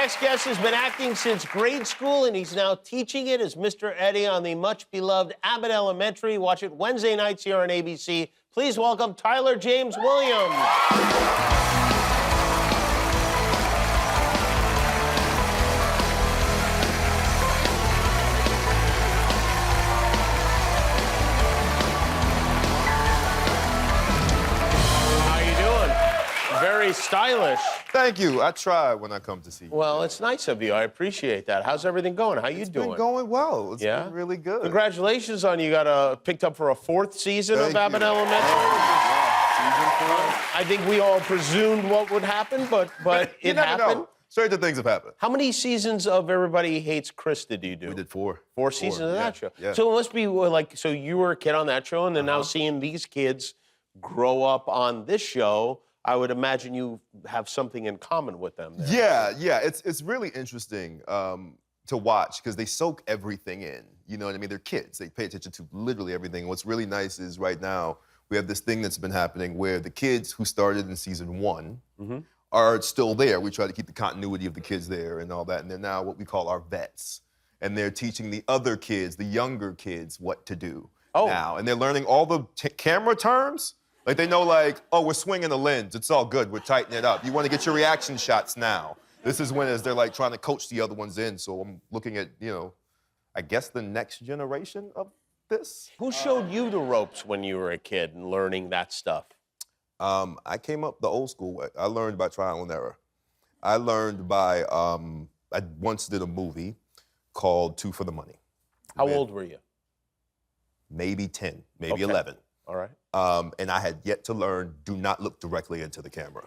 next guest has been acting since grade school, and he's now teaching it as Mr. Eddie on the much-beloved Abbott Elementary. Watch it Wednesday nights here on ABC. Please welcome Tyler James Williams. Very stylish. Thank you. I try when I come to see you. Well, it's nice of you. I appreciate that. How's everything going? How you doing? It's been going well. It's been really good. Congratulations on you got picked up for a 4th season of Abbott Elementary. Season 4. I think we all presumed what would happen, but it happened. Know. Stranger things have happened. How many seasons of Everybody Hates Chris did you do? We did 4. 4 seasons of that show. Yeah. So it must be like, so you were a kid on that show, and then now seeing these kids grow up on this show, I would imagine you have something in common with them there. Yeah. It's really interesting to watch because they soak everything in. You know what I mean? They're kids. They pay attention to literally everything. And what's really nice is right now we have this thing that's been happening where the kids who started in season 1 are still there. We try to keep the continuity of the kids there and all that. And they're now what we call our vets. And they're teaching the other kids, the younger kids, what to do now. And they're learning all the camera terms. Like, they know, like, oh, we're swinging the lens. It's all good. We're tightening it up. You want to get your reaction shots now. This is when they're, like, trying to coach the other ones in. So I'm looking at, you know, I guess the next generation of this. Who showed you the ropes when you were a kid and learning that stuff? I came up the old school way. I learned by trial and error. I learned by, I once did a movie called 2 for the Money. How old were you? Maybe 10, maybe 11. All right. And I had yet to learn, do not look directly into the camera.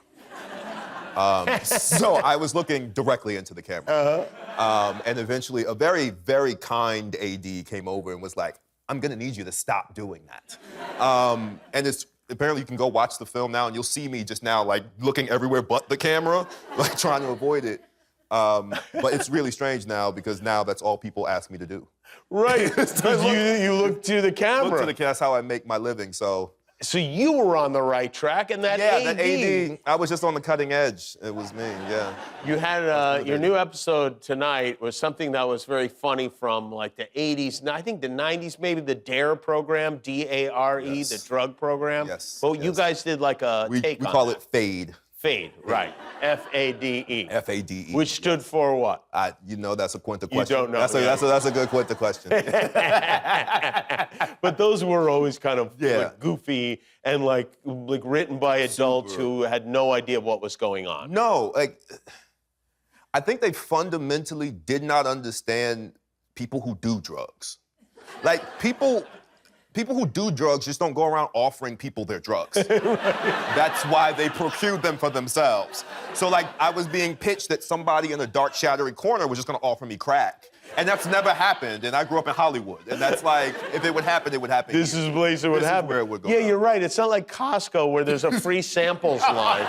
So I was looking directly into the camera. And eventually a very, very kind AD came over and was like, I'm gonna need you to stop doing that. And it's, apparently you can go watch the film now and you'll see me just now like looking everywhere but the camera, like trying to avoid it. But it's really strange now because now that's all people ask me to do. Right, because you look to the camera. Look to the camera, that's how I make my living, so. So you were on the right track, and that AD. That AD, I was just on the cutting edge. It was me, yeah. You had, your new episode tonight was something that was very funny from like the 80s, I think the 90s, maybe the DARE program, D-A-R-E, the drug program. Yes. Well, you guys did like a take on We call that. it FADE. FADE, right. F-A-D-E. F-A-D-E. Which stood for what? You know, that's a Quinta question. You don't know. That's a good Quinta question. But those were always kind of like, goofy and like written by adults who had no idea what was going on. No, like, I think they fundamentally did not understand people who do drugs. Like, people who do drugs just don't go around offering people their drugs. That's why they procured them for themselves. So, like, I was being pitched that somebody in a dark, shadowy corner was just gonna offer me crack. And that's never happened, and I grew up in Hollywood. And that's like, if it would happen, it would happen. This is the place it would happen. This is where it would go. Yeah, you're right. It's not like Costco where there's a free samples line.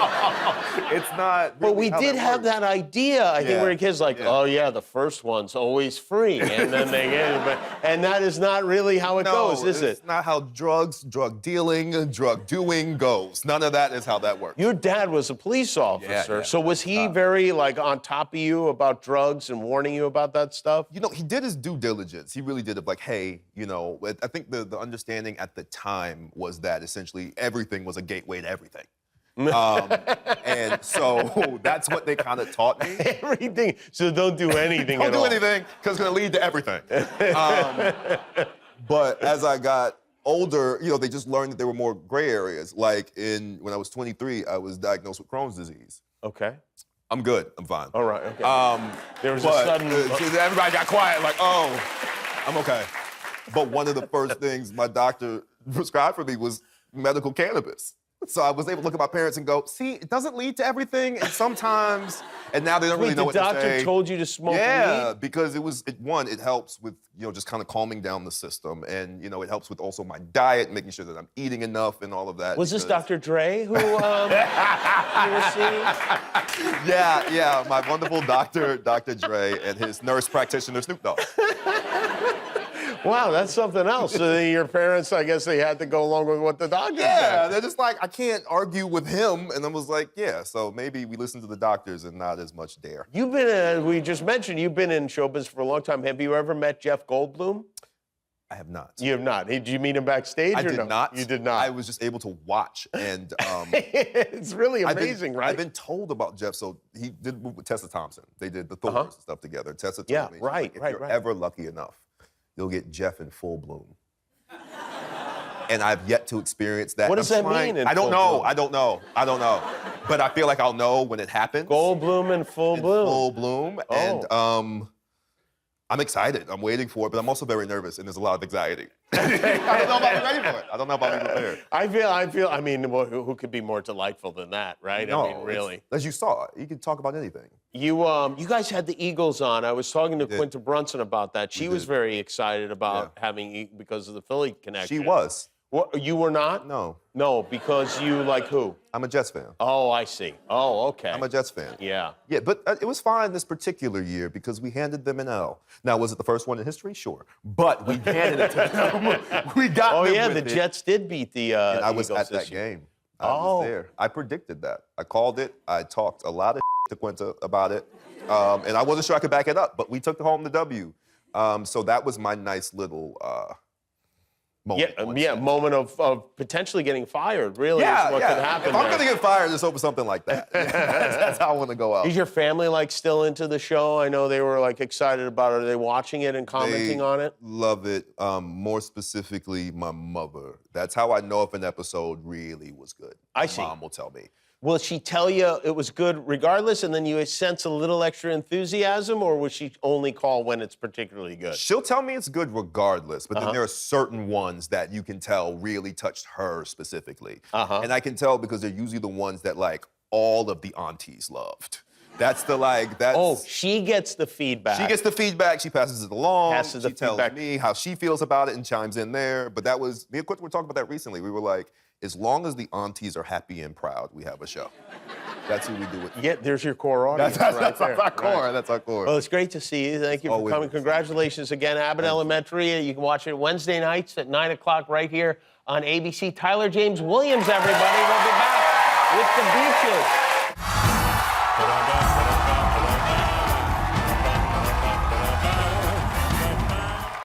It's not really But we did have that idea, I think, we were kids like, oh yeah, the first one's always free. And then they get it. And that is not really how it goes, is it? It's not how drugs, drug dealing, drug doing goes. None of that is how that works. Your dad was a police officer. Yeah. So was he very like on top of you about drugs and warning you about that stuff? You know, he did his due diligence. He really did it like, hey, you know, I think the understanding at the time was that essentially everything was a gateway to everything. And so that's what they kind of taught me. Everything. So don't do anything at all. Don't do anything, because it's going to lead to everything. But as I got older, you know, they just learned that there were more gray areas. Like when I was 23, I was diagnosed with Crohn's disease. Okay. I'm good. I'm fine. All right. Okay. There was a sudden. Everybody got quiet. Like, oh, I'm okay. But one of the first things my doctor prescribed for me was medical cannabis. So I was able to look at my parents and go, see, it doesn't lead to everything, and sometimes, and now they don't really know what to say. The doctor told you to smoke weed? Yeah, because it helps with, you know, just kind of calming down the system, and, you know, it helps with also my diet, making sure that I'm eating enough and all of that. Was this Dr. Dre who you were seeing? Yeah, my wonderful doctor, Dr. Dre, and his nurse practitioner, Snoop Dogg. Wow, that's something else. So then your parents, I guess they had to go along with what the doctor said. Yeah, they're just like, I can't argue with him. And I was like, yeah, so maybe we listen to the doctors and not as much dare. You've been, we just mentioned, you've been in showbiz for a long time. Have you ever met Jeff Goldblum? I have not. You have not. Did you meet him backstage I or did no? not. You did not. I was just able to watch. And it's really amazing, right? I've been told about Jeff. So he did move with Tessa Thompson. They did the Thors and stuff together. Tessa told me, right, if you're ever lucky enough, you'll get Jeff in full bloom. And I've yet to experience that. What does that mean? I don't know. I don't know. But I feel like I'll know when it happens. Goldblum in full bloom. Full bloom. Oh. And I'm excited. I'm waiting for it, but I'm also very nervous, and there's a lot of anxiety. I don't know if I'm ready for it. I don't know if I'll be prepared. I mean, well, who could be more delightful than that, right? No, I mean, really. As you saw, you can talk about anything. You guys had the Eagles on. I was talking to Quinta Brunson about that. She was very excited about having, because of the Philly connection. She was. What, you were not? No. No, because you like who? I'm a Jets fan. Oh, I see. Oh, okay. I'm a Jets fan. Yeah. Yeah, but it was fine this particular year because we handed them an L. Now, was it the first one in history? Sure. But we handed it to them. We got them. Oh, yeah, with the it. Jets did beat the And I was Eagles at that this year. game. I was there. I predicted that. I called it. I talked a lot of to Quinta about it. And I wasn't sure I could back it up, but we took home the W. So that was my nice little moment. Moment of potentially getting fired, really, is what could happen If I'm there. going to get fired, it's over something like that. That's how I want to go out. Is your family, like, still into the show? I know they were, like, excited about it. Are they watching it and commenting on it? Love it. More specifically, my mother. That's how I know if an episode really was good. I see. Mom will tell me. Will she tell you it was good regardless, and then you sense a little extra enthusiasm, or will she only call when it's particularly good? She'll tell me it's good regardless, but then there are certain ones that you can tell really touched her specifically. And I can tell because they're usually the ones that, like, all of the aunties loved. That's the, like, that's... Oh, she gets the feedback. She gets the feedback, she passes it along, She tells me how she feels about it and chimes in there. But that was, me and Quinta were talking about that recently. We were like, as long as the aunties are happy and proud, we have a show. That's who we do it. Yeah, there's your core audience That's there. our core. Right. That's our core. Well, it's great to see you. Thank you for coming. Congratulations again, Abbott Elementary. You can watch it Wednesday nights at 9 o'clock right here on ABC. Tyler James Williams, everybody. We'll be back with the Beaches.